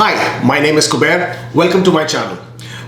Hi, my name is Kubeir. Welcome to my channel.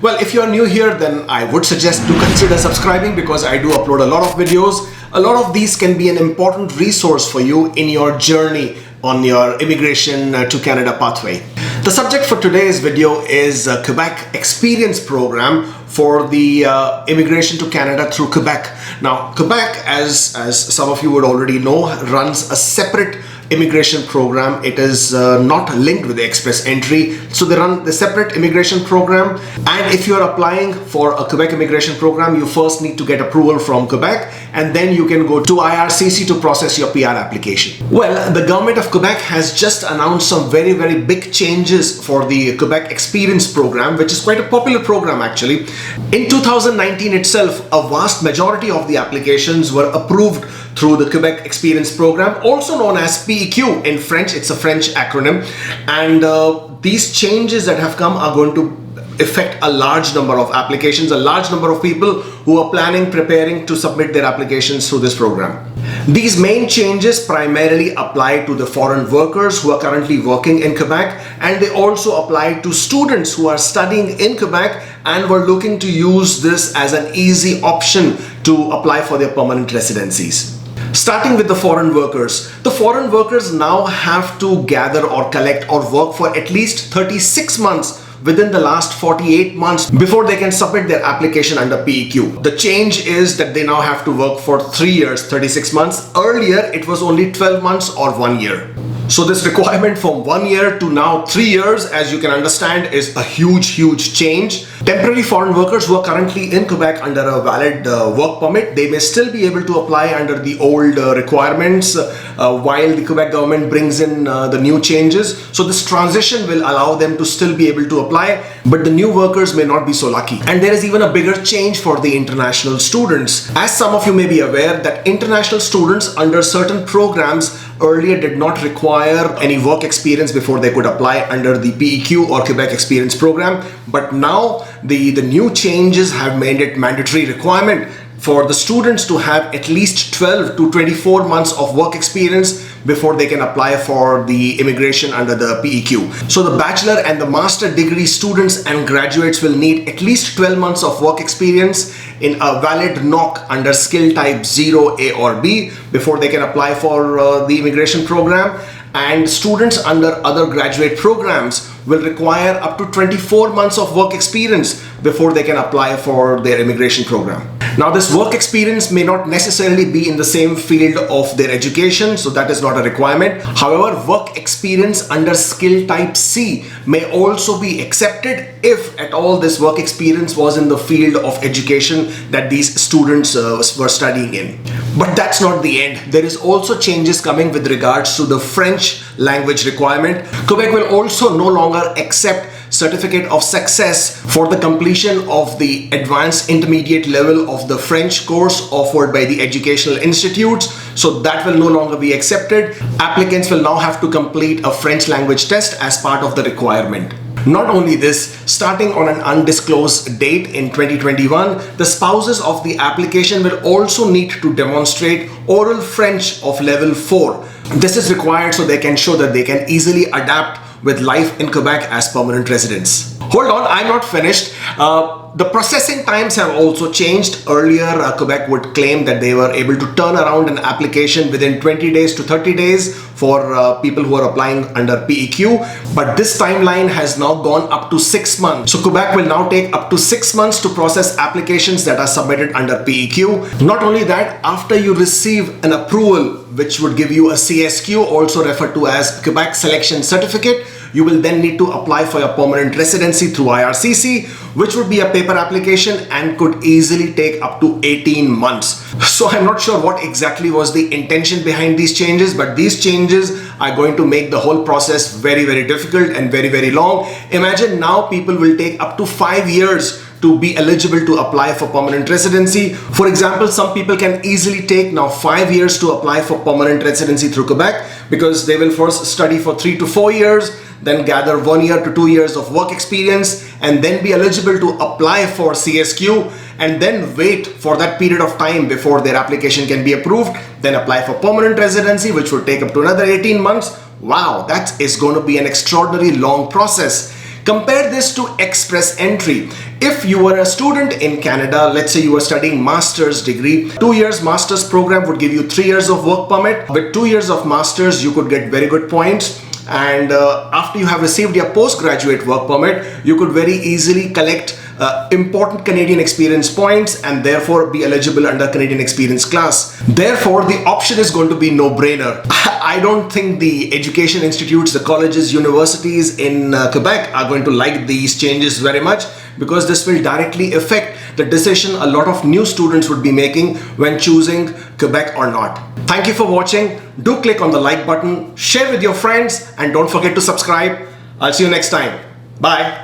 Well, if you are new here, then I would suggest to consider subscribing because I do upload a lot of videos. A lot of these can be an important resource for you in your journey on your immigration to Canada pathway. The subject for today's video is Quebec Experience Program for the immigration to Canada through Quebec. Now, Quebec, as some of you would already know, runs a separate immigration program. It is not linked with the express entry, so they run the separate immigration program. And if you are applying for a Quebec immigration program, you first need to get approval from Quebec, and then you can go to IRCC to process your PR application. Well, the government of Quebec has just announced some very big changes for the Quebec Experience Program, which is quite a popular program actually. In 2019 itself, a vast majority of the applications were approved through the Quebec Experience Program, also known as PEQ in French. It's a French acronym, and these changes that have come are going to affect a large number of applications, a large number of people who are preparing to submit their applications through this program. These main changes primarily apply to the foreign workers who are currently working in Quebec, and they also apply to students who are studying in Quebec and were looking to use this as an easy option to apply for their permanent residencies. Starting with the foreign workers. The foreign workers now have to gather or collect or work for at least 36 months within the last 48 months before they can submit their application under PEQ. The change is that they now have to work for 3 years, 36 months. Earlier, it was only 12 months or 1 year. So this requirement from 1 year to now 3 years, as you can understand, is a huge change. Temporary foreign workers who are currently in Quebec under a valid work permit, they may still be able to apply under the old requirements while the Quebec government brings in the new changes. So this transition will allow them to still be able to apply, but the new workers may not be so lucky. And there is even a bigger change for the international students. As some of you may be aware that international students under certain programs earlier did not require any work experience before they could apply under the PEQ or Quebec Experience Program, but now the new changes have made it mandatory requirement for the students to have at least 12 to 24 months of work experience before they can apply for the immigration under the PEQ. So the bachelor and the master degree students and graduates will need at least 12 months of work experience in a valid NOC under skill type 0, A or B before they can apply for the immigration program. And students under other graduate programs will require up to 24 months of work experience before they can apply for their immigration program. Now, this work experience may not necessarily be in the same field of their education, so that is not a requirement. However, work experience under skill type C may also be accepted if at all this work experience was in the field of education that these students were studying in. But that's not the end. There is also changes coming with regards to the French language requirement. Quebec will also no longer accept certificate of success for the completion of the advanced intermediate level of the French course offered by the educational institutes. So that will no longer be accepted. Applicants will now have to complete a French language test as part of the requirement. Not only this, starting on an undisclosed date in 2021, the spouses of the application will also need to demonstrate oral French of level 4. This is required so they can show that they can easily adapt with life in Quebec as permanent residents. Hold on, I'm not finished. The processing times have also changed. Earlier, Quebec would claim that they were able to turn around an application within 20 days to 30 days for people who are applying under PEQ. But this timeline has now gone up to 6 months. So Quebec will now take up to 6 months to process applications that are submitted under PEQ. Not only that, after you receive an approval, which would give you a CSQ, also referred to as Quebec Selection Certificate, you will then need to apply for your permanent residency through IRCC, which would be a paper application and could easily take up to 18 months. So I'm not sure what exactly was the intention behind these changes, but these changes are going to make the whole process very difficult and very long. Imagine now people will take up to 5 years to be eligible to apply for permanent residency. For example, some people can easily take now 5 years to apply for permanent residency through Quebec because they will first study for 3 to 4 years, then gather 1 year to 2 years of work experience, and then be eligible to apply for CSQ, and then wait for that period of time before their application can be approved, then apply for permanent residency, which will take up to another 18 months. Wow, that is going to be an extraordinary long process. Compare this to express entry. If you were a student in Canada, let's say you were studying master's degree, 2 years master's program would give you 3 years of work permit. With 2 years of master's, you could get very good points. And after you have received your postgraduate work permit, you could very easily collect important Canadian experience points and therefore be eligible under Canadian experience class. Therefore, the option is going to be no-brainer. I don't think the education institutes, the colleges, universities in Quebec are going to like these changes very much, because this will directly affect the decision a lot of new students would be making when choosing Quebec or not. Thank you for watching. Do click on the like button, share with your friends, and don't forget to subscribe. I'll see you next time. Bye.